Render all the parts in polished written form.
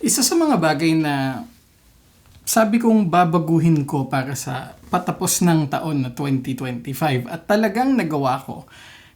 Isa sa mga bagay na sabi kong babaguhin ko para sa patapos ng taon na 2025 at talagang nagawa ko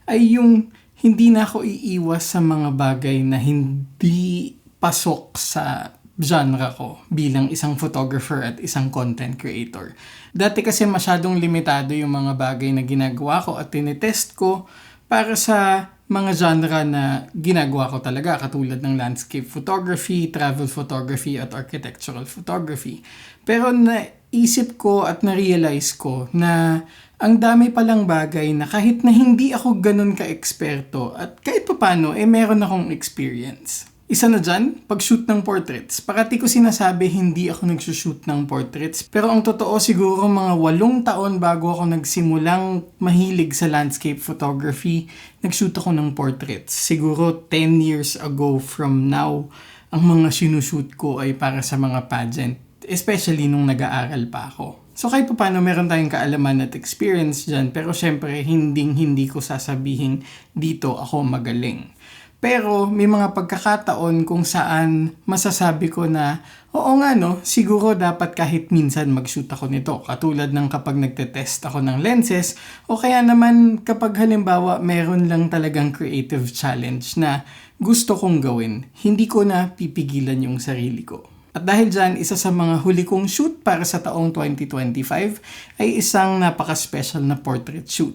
ay yung hindi na ako iiwas sa mga bagay na hindi pasok sa genre ko bilang isang photographer at isang content creator. Dati kasi masyadong limitado yung mga bagay na ginagawa ko at tinetest ko para sa mga genre na ginagawa ko talaga, katulad ng landscape photography, travel photography at architectural photography. Pero naisip ko at na-realize ko na ang dami palang bagay na kahit na hindi ako ganun ka-eksperto at kahit papano meron akong experience. Isa na dyan, pag-shoot ng portraits. Parati ko sinasabi hindi ako nagsushoot ng portraits. Pero ang totoo siguro mga 8 taon bago ako nagsimulang mahilig sa landscape photography, nagshoot ako ng portraits. Siguro 10 years ago from now, ang mga sinushoot ko ay para sa mga pageant. Especially nung nag-aaral pa ako. So kahit paano meron tayong kaalaman at experience dyan, pero syempre hindi ko sasabihin dito ako magaling. Pero may mga pagkakataon kung saan masasabi ko na oo nga no, siguro dapat kahit minsan mag-shoot ako nito. Katulad ng kapag nagte-test ako ng lenses o kaya naman kapag halimbawa meron lang talagang creative challenge na gusto kong gawin, hindi ko na pipigilan yung sarili ko. At dahil dyan, isa sa mga huli kong shoot para sa taong 2025 ay isang napaka-special na portrait shoot.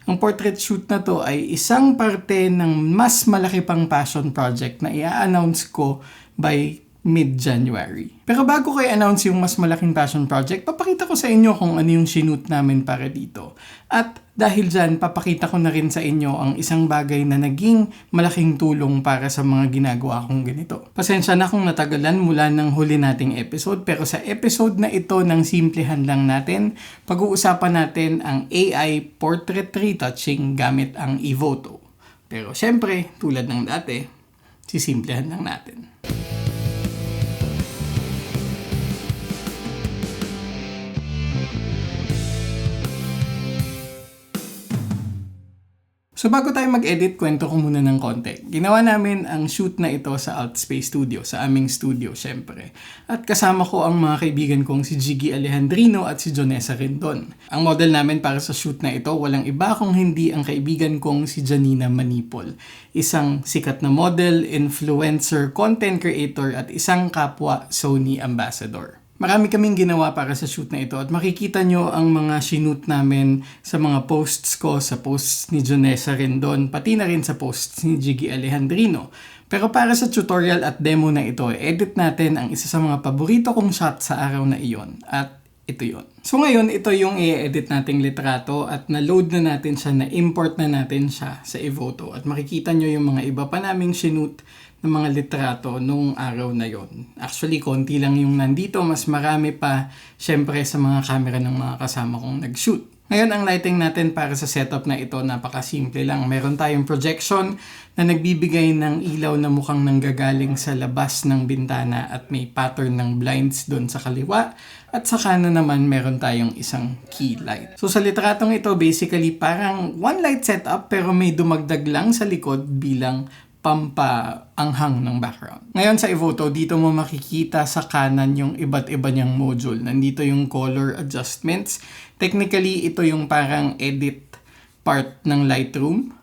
Ang portrait shoot na to ay isang parte ng mas malaki pang passion project na i-announce ko by mid-January. Pero bago ko i-announce yung mas malaking passion project, papakita ko sa inyo kung ano yung shoot namin para dito. At dahil dyan, papakita ko na rin sa inyo ang isang bagay na naging malaking tulong para sa mga ginagawa kong ganito. Pasensya na kung natagalan mula ng huli nating episode, pero sa episode na ito ng simplihan lang natin, pag-uusapan natin ang AI portrait retouching gamit ang Evoto. Pero syempre, tulad ng dati, sisimplihan lang natin. So bago tayo mag-edit, kwento ko muna ng konti. Ginawa namin ang shoot na ito sa Altspace Studio, sa aming studio syempre. At kasama ko ang mga kaibigan kong si Jiggy Alejandrino at si Jonessa Rendon. Ang model namin para sa shoot na ito, walang iba kung hindi ang kaibigan kong si Janina Manipol. Isang sikat na model, influencer, content creator at isang kapwa Sony ambassador. Marami kaming ginawa para sa shoot na ito at makikita nyo ang mga shoot namin sa mga posts ko, sa posts ni Jonessa Rendon, pati na rin sa posts ni Jiggy Alejandrino. Pero para sa tutorial at demo na ito, edit natin ang isa sa mga paborito kong shot sa araw na iyon. At ito yon. So ngayon, ito yung i-edit nating litrato at na-load na natin siya, na-import na natin siya sa Evoto. At makikita nyo yung mga iba pa naming shoot ng mga litrato nung araw na yon. Actually, konti lang yung nandito. Mas marami pa, syempre, sa mga camera ng mga kasama kong nag-shoot. Ngayon, ang lighting natin para sa setup na ito, napakasimple lang. Meron tayong projection na nagbibigay ng ilaw na mukhang nanggagaling sa labas ng bintana at may pattern ng blinds doon sa kaliwa. At sa kanan naman, meron tayong isang key light. So sa litratong ito, basically parang one light setup pero may dumagdag lang sa likod bilang pampaanghang ng background. Ngayon sa Evoto, dito mo makikita sa kanan yung iba't iba niyang module. Nandito yung color adjustments. Technically, ito yung parang edit part ng Lightroom.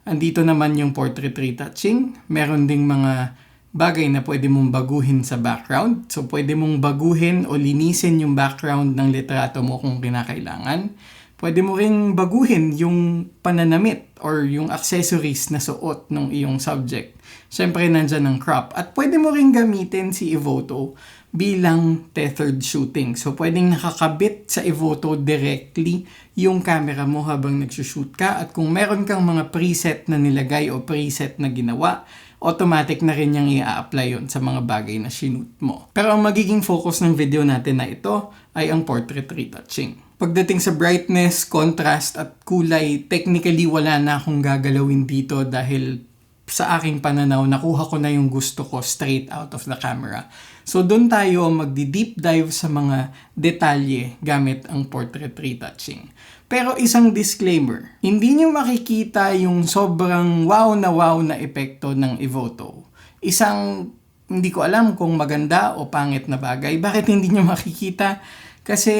Andito naman yung portrait retouching. Meron ding mga bagay na pwede mong baguhin sa background. So, pwede mong baguhin o linisin yung background ng litrato mo kung kinakailangan. Pwede mo ring baguhin yung pananamit or yung accessories na suot ng iyong subject. Siyempre, nandyan ang crop. At pwede mo ring gamitin si Evoto bilang tethered shooting. So, pwedeng nakakabit sa Evoto directly yung camera mo habang nagsushoot ka. At kung meron kang mga preset na nilagay o preset na ginawa, automatic na rin niyang i-apply yun sa mga bagay na shoot mo. Pero ang magiging focus ng video natin na ito ay ang portrait retouching. Pagdating sa brightness, contrast at kulay, technically wala na akong gagalawin dito dahil sa aking pananaw, nakuha ko na yung gusto ko straight out of the camera. So doon tayo magdi-deep dive sa mga detalye gamit ang portrait retouching. Pero isang disclaimer, hindi nyo makikita yung sobrang wow na epekto ng Evoto. Isang hindi ko alam kung maganda o pangit na bagay. Bakit hindi nyo makikita? Kasi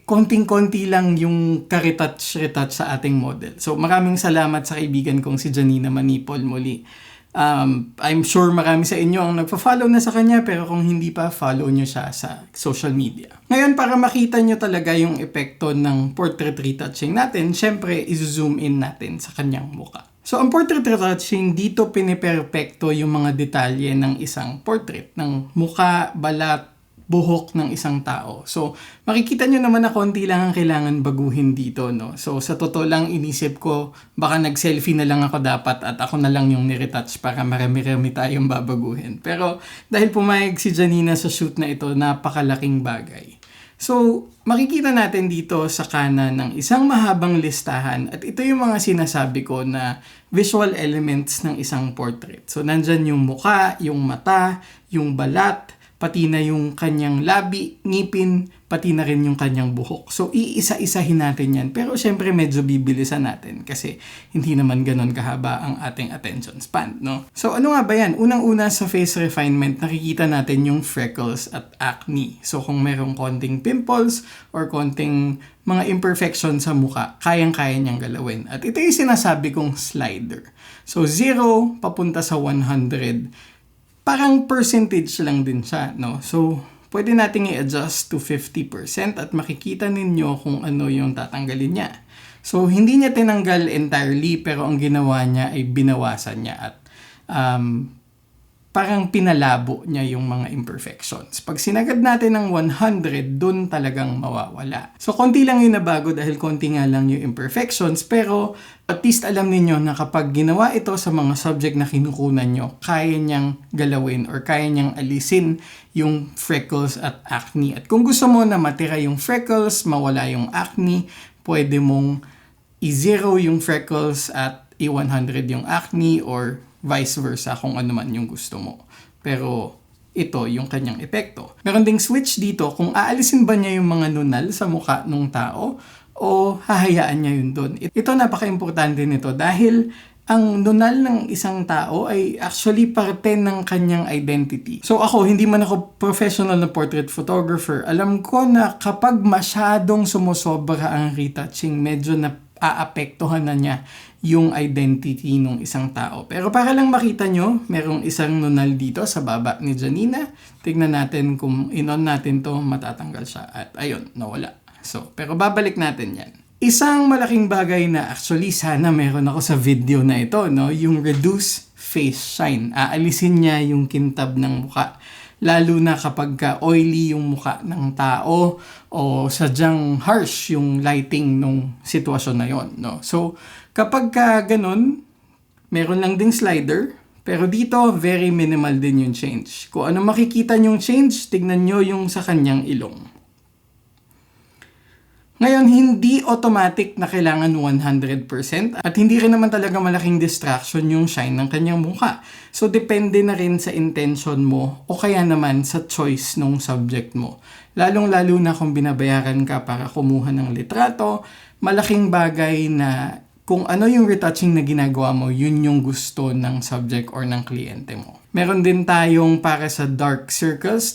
konting-konti lang yung ka-retouch sa ating model. So maraming salamat sa kaibigan kong si Janina Manipol muli. I'm sure marami sa inyo ang nagpa-follow na sa kanya, pero kung hindi pa, follow nyo siya sa social media. Ngayon, para makita nyo talaga yung epekto ng portrait retouching natin, syempre, i-zoom in natin sa kanyang muka. So, ang portrait retouching, dito piniperpekto yung mga detalye ng isang portrait, ng muka, balat, buhok ng isang tao. So, makikita nyo naman na konti lang ang kailangan baguhin dito, no? So, sa totoo lang, inisip ko, baka nag-selfie na lang ako dapat at ako na lang yung niretouch para marami-rami tayong babaguhin. Pero, dahil pumayag si Janina sa shoot na ito, napakalaking bagay. So, makikita natin dito sa kanan ng isang mahabang listahan at ito yung mga sinasabi ko na visual elements ng isang portrait. So, nandyan yung muka, yung mata, yung balat, pati na yung kanyang labi, ngipin, pati na rin yung kanyang buhok. So, iisa-isahin natin yan. Pero syempre medyo bibilisan natin kasi hindi naman ganun kahaba ang ating attention span, no? So, ano nga ba yan? Unang-una sa face refinement, nakikita natin yung freckles at acne. So, kung merong konting pimples or konting mga imperfection sa muka, kayang-kaya niyang galawin. At ito yung sinasabi kong slider. So, 0 papunta sa 100. Parang percentage lang din siya, no? So, pwede nating i-adjust to 50% at makikita ninyo kung ano yung tatanggalin niya. So, hindi niya tinanggal entirely, pero ang ginawa niya ay binawasan niya at parang pinalabo niya yung mga imperfections. Pag sinagad natin ng 100, dun talagang mawawala. So, konti lang yung nabago dahil konti nga lang yung imperfections, pero at least alam niyo na kapag ginawa ito sa mga subject na kinukunan nyo, kaya niyang galawin or kaya niyang alisin yung freckles at acne. At kung gusto mo na matira yung freckles, mawala yung acne, pwede mong i-0 yung freckles at i-100 yung acne or vice versa kung ano man yung gusto mo. Pero ito yung kanyang epekto. Meron ding switch dito kung aalisin ba niya yung mga nunal sa mukha ng tao o hahayaan niya yun doon. Ito napaka-importante nito dahil ang nunal ng isang tao ay actually parte ng kanyang identity. So ako, hindi man ako professional na portrait photographer, alam ko na kapag masyadong sumusobra ang retouching, medyo na aapektuhan na niya yung identity ng isang tao. Pero para lang makita nyo, merong isang nunal dito sa baba ni Janina. Tignan natin kung in-on natin to, matatanggal siya. At ayun, nawala. So, pero babalik natin yan. Isang malaking bagay na actually sana meron ako sa video na ito, no? Yung reduce face shine. Aalisin niya yung kintab ng mukha. Lalo na kapag oily yung mukha ng tao o sadyang harsh yung lighting nung sitwasyon na yon, no? So, kapag ganun, meron lang ding slider, pero dito, very minimal din yung change. Kung ano makikita nyong change, tignan nyo yung sa kanyang ilong. Ngayon, hindi automatic na kailangan 100% at hindi rin naman talaga malaking distraction yung shine ng kanyang mukha. So, depende na rin sa intention mo o kaya naman sa choice ng subject mo. Lalong-lalo na kung binabayaran ka para kumuha ng litrato, malaking bagay na kung ano yung retouching na ginagawa mo, yun yung gusto ng subject or ng kliyente mo. Meron din tayong para sa dark circles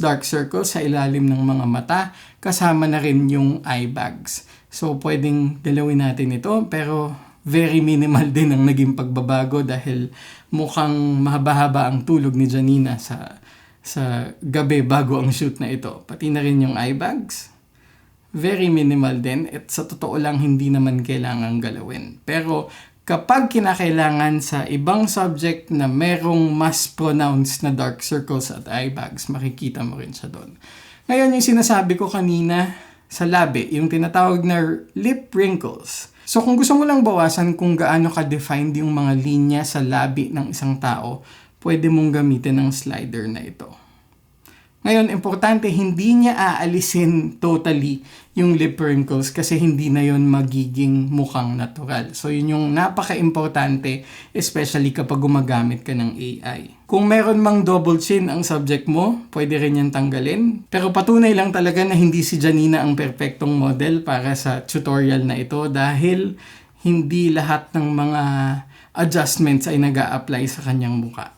sa ilalim ng mga mata, kasama na rin yung eye bags. So, pwedeng galawin natin ito, pero very minimal din ang naging pagbabago dahil mukhang mahaba-haba ang tulog ni Janina sa gabi bago ang shoot na ito. Pati na rin yung eye bags. Very minimal din at sa totoo lang hindi naman kailangang galawin. Pero kapag kinakailangan sa ibang subject na merong mas pronounced na dark circles at eye bags, makikita mo rin siya doon. Ngayon yung sinasabi ko kanina sa labi, yung tinatawag na lip wrinkles. So kung gusto mo lang bawasan kung gaano ka-defined yung mga linya sa labi ng isang tao, pwede mong gamitin ang slider na ito. Ngayon, importante, hindi niya aalisin totally yung lip wrinkles kasi hindi na yon magiging mukhang natural. So, yun yung napaka-importante, especially kapag gumagamit ka ng AI. Kung meron mang double chin ang subject mo, pwede rin yan tanggalin. Pero patunay lang talaga na hindi si Janina ang perfectong model para sa tutorial na ito dahil hindi lahat ng mga adjustments ay nag-a-apply sa kanyang mukha.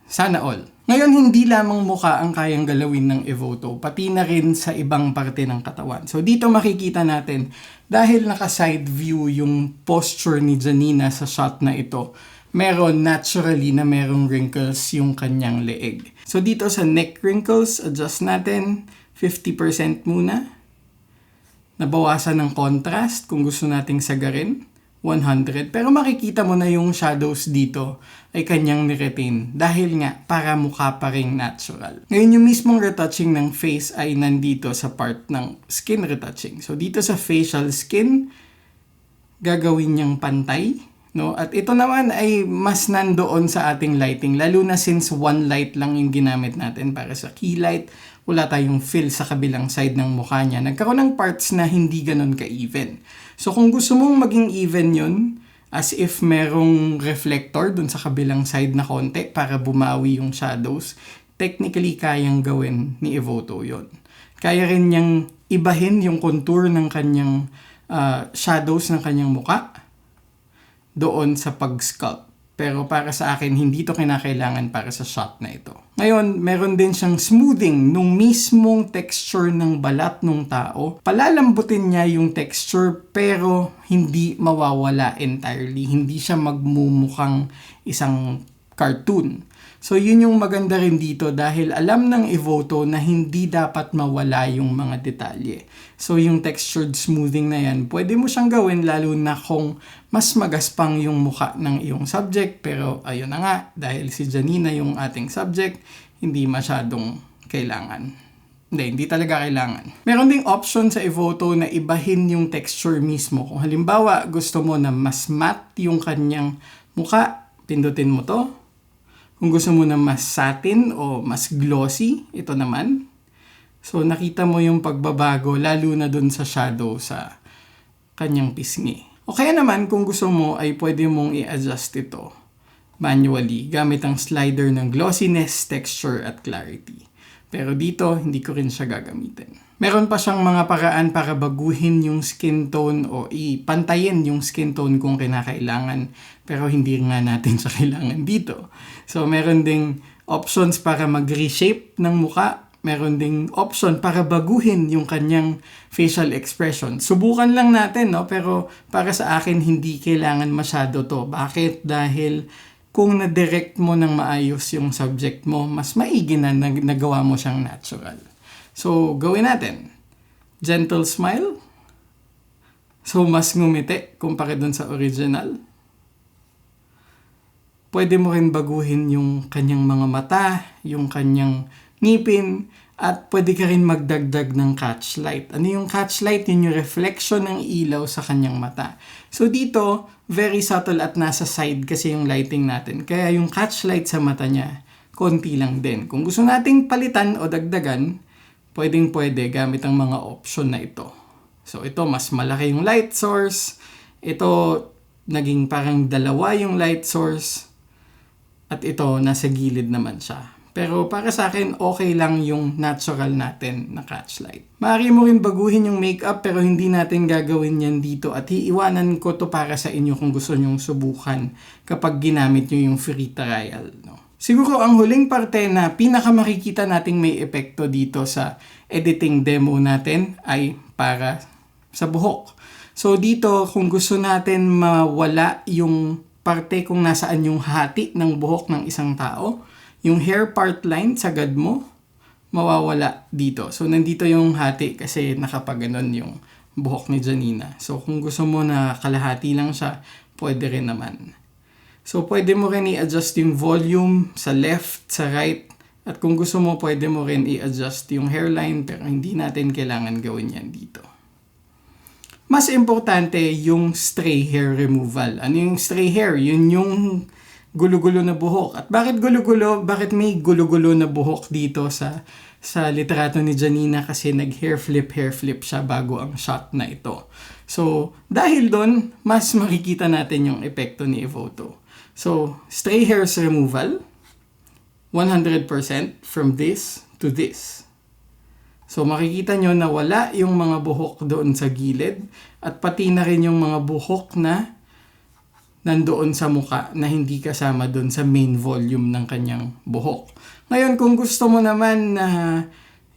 Sana all. Ngayon, hindi lamang mukha ang kayang galawin ng Evoto, pati na rin sa ibang parte ng katawan. So dito makikita natin, dahil naka-side view yung posture ni Janina sa shot na ito, meron naturally na merong wrinkles yung kanyang leeg. So dito sa neck wrinkles, adjust natin 50% muna. Nabawasan ng contrast kung gusto nating sagarin. 100. Pero makikita mo na yung shadows dito ay kanyang niretain dahil nga para mukha pa ring natural. Ngayon yung mismong retouching ng face ay nandito sa part ng skin retouching. So dito sa facial skin, gagawin niyang pantay. No? At ito naman ay mas nandoon sa ating lighting, lalo na since one light lang yung ginamit natin para sa key light. Wala tayong fill sa kabilang side ng mukha niya. Nagkaroon ng parts na hindi ganun ka-even. So kung gusto mong maging even yun, as if merong reflector dun sa kabilang side na konti para bumawi yung shadows, technically kayang gawin ni Evoto yun. Kaya rin niyang ibahin yung contour ng kanyang shadows ng kanyang mukha doon sa pag-sculpt. Pero para sa akin, hindi to kinakailangan para sa shot na ito. Ngayon, meron din siyang smoothing nung mismong texture ng balat ng tao. Palalambutin niya yung texture pero hindi mawawala entirely. Hindi siya magmumukhang isang cartoon. So yun yung maganda rin dito dahil alam ng Evoto na hindi dapat mawala yung mga detalye. So yung textured smoothing na yan, pwede mo siyang gawin lalo na kung mas magaspang yung mukha ng iyong subject. Pero ayun na nga, dahil si Janina yung ating subject, hindi masyadong kailangan. Hindi talaga kailangan. Meron ding option sa Evoto na ibahin yung texture mismo. Kung halimbawa gusto mo na mas matte yung kanyang mukha, pindutin mo to. Kung gusto mo na mas satin o mas glossy, ito naman. So nakita mo yung pagbabago lalo na dun sa shadow sa kanyang pisngi. O kaya naman kung gusto mo ay pwede mong i-adjust ito manually gamit ang slider ng glossiness, texture at clarity. Pero dito hindi ko rin siya gagamitin. Meron pa siyang mga paraan para baguhin yung skin tone o ipantayin yung skin tone kung kinakailangan. Pero hindi nga natin siya kailangan dito. So meron ding options para mag-reshape ng muka. Meron ding option para baguhin yung kanyang facial expression. Subukan lang natin, no? Pero para sa akin hindi kailangan masyado to. Bakit? Dahil kung na-direct mo ng maayos yung subject mo, mas maigi na nagawa mo siyang natural. So, gawin natin. Gentle smile. So, mas ngumiti kumpara dun sa original. Pwede mo rin baguhin yung kanyang mga mata, yung kanyang ngipin, at pwede ka rin magdagdag ng catch light. Ano yung catch light? Yun yung reflection ng ilaw sa kanyang mata. So, dito, very subtle at nasa side kasi yung lighting natin. Kaya yung catch light sa mata niya, konti lang din. Kung gusto nating palitan o dagdagan, pwedeng-pwede gamit ang mga option na ito. So ito, mas malaki yung light source. Ito, naging parang dalawa yung light source. At ito, nasa gilid naman siya. Pero para sa akin, okay lang yung natural natin na catch light. Maaari mo rin baguhin yung makeup pero hindi natin gagawin yan dito. At iiwanan ko to para sa inyo kung gusto nyong subukan kapag ginamit nyo yung free trial. No? Siguro ang huling parte na pinakamakikita nating may epekto dito sa editing demo natin ay para sa buhok. So dito kung gusto natin mawala yung parte kung nasaan yung hati ng buhok ng isang tao, yung hair part line sagad mo, mawawala dito. So nandito yung hati kasi nakapaganon yung buhok ni Janina. So kung gusto mo na kalahati lang siya, pwede rin naman. So, pwede mo rin i-adjust yung volume sa left, sa right. At kung gusto mo, pwede mo rin i-adjust yung hairline pero hindi natin kailangan gawin yan dito. Mas importante yung stray hair removal. Ano yung stray hair? Yun yung gulo-gulo na buhok. At bakit gulo-gulo? Bakit may gulo-gulo na buhok dito sa litrato ni Janina? Kasi nag-hair flip siya bago ang shot na ito. So, dahil doon, mas makikita natin yung epekto ni Evoto. So, stray hairs removal, 100% from this to this. So, makikita nyo na wala yung mga buhok doon sa gilid at pati na rin yung mga buhok na nandoon sa muka na hindi kasama doon sa main volume ng kanyang buhok. Ngayon, kung gusto mo naman na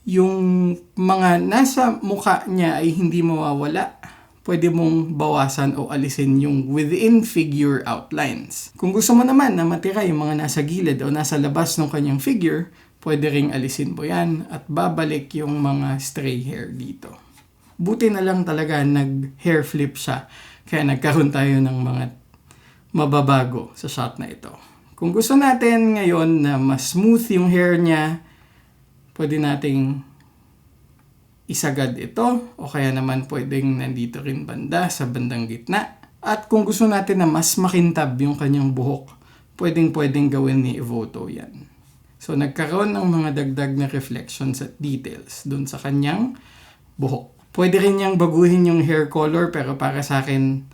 yung mga nasa muka niya ay hindi mawawala, pwede mong bawasan o alisin yung within figure outlines. Kung gusto mo naman na matira yung mga nasa gilid o nasa labas ng kanyang figure, pwede ring alisin mo yan at babalik yung mga stray hair dito. Buti na lang talaga nag-hair flip siya, kaya nagkaroon tayo ng mga mababago sa shot na ito. Kung gusto natin ngayon na mas smooth yung hair niya, pwede nating isagad ito o kaya naman pwedeng nandito rin banda sa bandang gitna. At kung gusto natin na mas makintab yung kanyang buhok, pwedeng gawin ni Evoto yan. So nagkaroon ng mga dagdag na reflections at details dun sa kanyang buhok. Pwede rin niyang baguhin yung hair color pero para sa akin,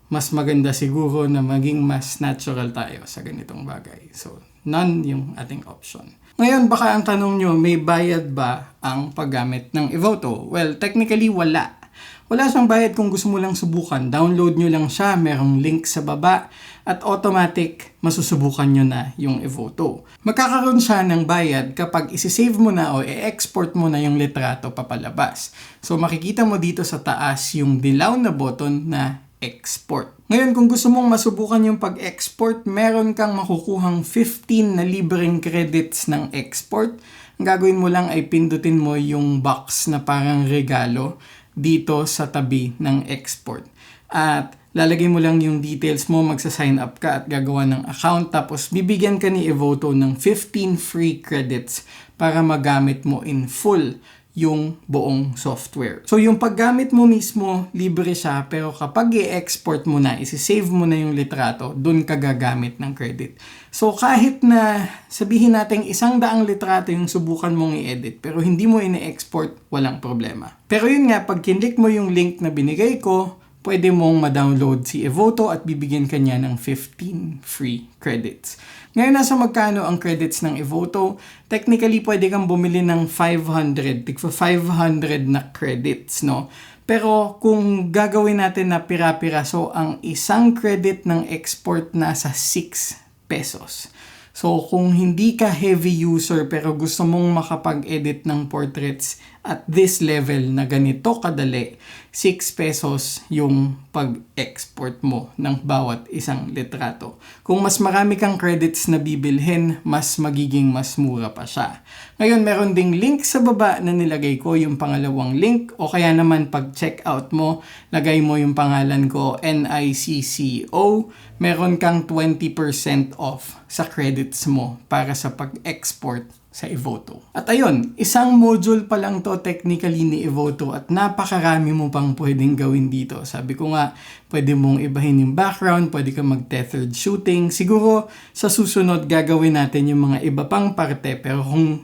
mas maganda siguro na maging mas natural tayo sa ganitong bagay. So none yung ating option. Ngayon, baka ang tanong nyo, may bayad ba ang paggamit ng Evoto? Well, technically, wala. Wala siyang bayad kung gusto mo lang subukan. Download nyo lang siya, merong link sa baba, at automatic, masusubukan nyo na yung Evoto. Magkakaroon siya ng bayad kapag isisave mo na o i-export mo na yung litrato papalabas. So, makikita mo dito sa taas yung dilaw na button na export. Ngayon, kung gusto mong masubukan yung pag-export, meron kang makukuhang 15 na libreng credits ng export. Ang gagawin mo lang ay pindutin mo yung box na parang regalo dito sa tabi ng export. At lalagay mo lang yung details mo, magsa-sign up ka at gagawa ng account. Tapos bibigyan ka ni Evoto ng 15 free credits para magamit mo in full yung buong software. So yung paggamit mo mismo, libre siya, pero kapag i-export mo na, isi-save mo na yung litrato, dun ka gagamit ng credit. So kahit na sabihin natin 100 litrato yung subukan mong i-edit, pero hindi mo ini-export, walang problema. Pero yun nga, pag kinlik mo yung link na binigay ko, pwede mong ma-download si Evoto at bibigyan ka niya ng 15 free credits. Ngayon, nasa magkano ang credits ng Evoto? Technically, pwede kang bumili ng 500, tigpa 500 na credits, no? Pero kung gagawin natin na pira-piraso, ang isang credit ng export nasa 6 pesos. So, kung hindi ka heavy user pero gusto mong makapag-edit ng portraits at this level na ganito kadali, 6 pesos yung pag-export mo ng bawat isang litrato. Kung mas marami kang credits na bibilhin, mas magiging mas mura pa siya. Ngayon, meron ding link sa baba na nilagay ko, yung pangalawang link, o kaya naman pag check out mo, lagay mo yung pangalan ko, NICCO, meron kang 20% off sa credits mo para sa pag-export sa Evoto. At ayun, isang module pa lang to technically ni Evoto at napakarami mo pang pwedeng gawin dito. Sabi ko nga, pwede mong ibahin yung background, pwede kang mag-tethered shooting. Siguro sa susunod gagawin natin yung mga iba pang parte, pero kung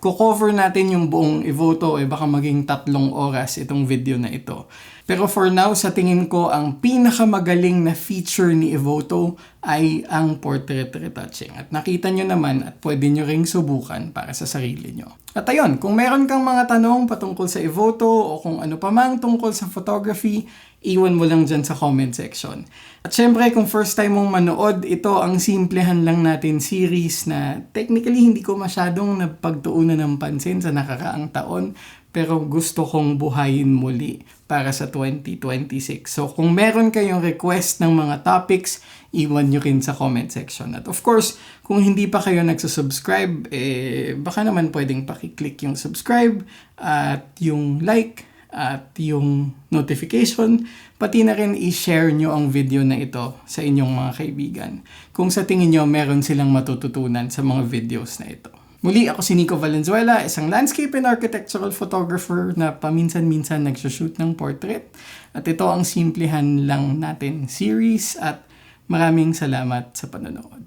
ko-cover natin yung buong Evoto, baka maging 3 oras itong video na ito. Pero for now, sa tingin ko, ang pinakamagaling na feature ni Evoto ay ang portrait retouching. At nakita nyo naman at pwede nyo ring subukan para sa sarili nyo. At ayun, kung meron kang mga tanong patungkol sa Evoto o kung ano pa mang tungkol sa photography, iwan mo lang dyan sa comment section. At syempre, kung first time mong manood, ito ang simplehan lang natin series na technically hindi ko masyadong napagtuunan ng pansin sa nakaraang taon, pero gusto kong buhayin muli para sa 2026. So kung meron kayong request ng mga topics, iwan nyo rin sa comment section. At of course, kung hindi pa kayo nagsusubscribe, baka naman pwedeng pakiclick yung subscribe at yung like at yung notification, pati na rin i-share nyo ang video na ito sa inyong mga kaibigan kung sa tingin nyo meron silang matututunan sa mga videos na ito. Muli, ako si Nico Valenzuela, isang landscape and architectural photographer na paminsan-minsan nagsushoot ng portrait. At ito ang simplehan lang natin series at maraming salamat sa panonood.